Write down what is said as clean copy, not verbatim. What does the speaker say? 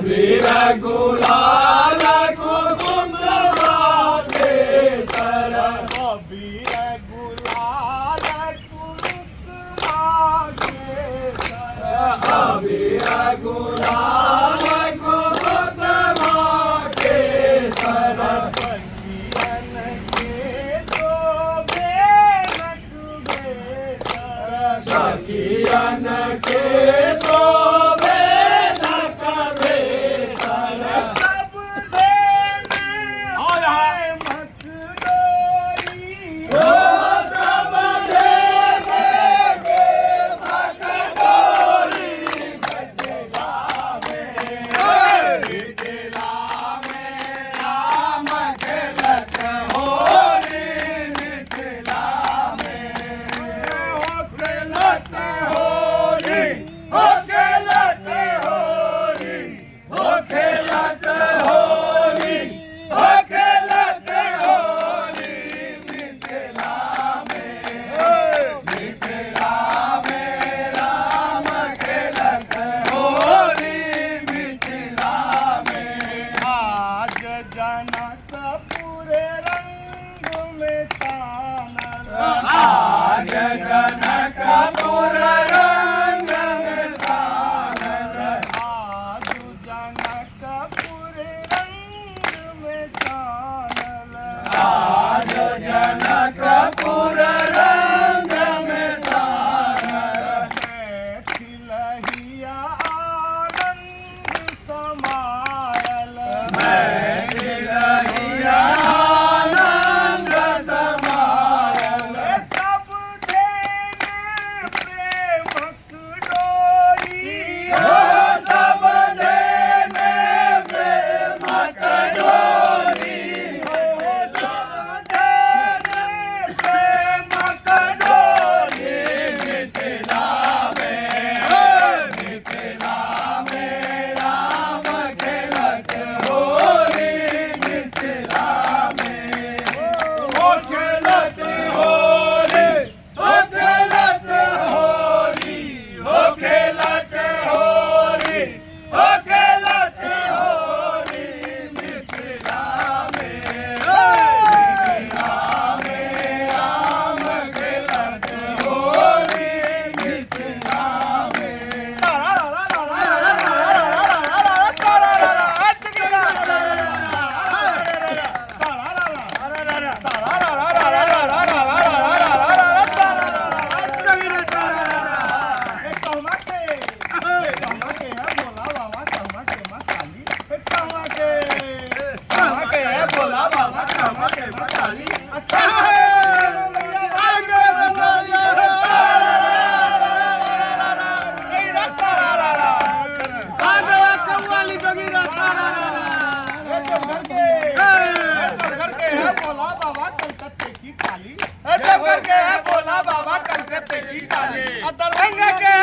अबीर गुलाल कुकुम केसर अबीर गुलाल कुकुम केसर अबीर गुलाल कुकुम केसर सखियन के शोभे नटुगेसर सखियन के शोभे नटुगेसर सब देने प्रेमक डोरी ओ सब देने भगडोरी मिथिला में राम खेलत होरी मिथिला में हो खेलत होरी हो खेलत होरी हो खेलत होरी हो खेलत होरी मिथिला में राम खेलत होरी मिथिला में आज जनकपुर रंग में सानल आज जनकपुर रंग में सानल आज जनकपुर रंग में सानल आज जनकपुर रंग में सानल खिलहिया आनंद समायल मैथिलहिया आनंद समायल सब देने प्रेमक डोरी ओ सब देने प्रेमक डोरी सब देने प्रेमक डोरी मिथिला में राम खेलत होरी मिथिला में हो खेलत होरी हो खेलत होरी हो खेलत होरी हो खेलत होरी मिथिला में राम खेलत होरी मिथिला में बोला बाबा कहवा के मकाली बोला बाबा कलकत्ते की काली बोला बाबा कलकत्ते की काली दरभंगा के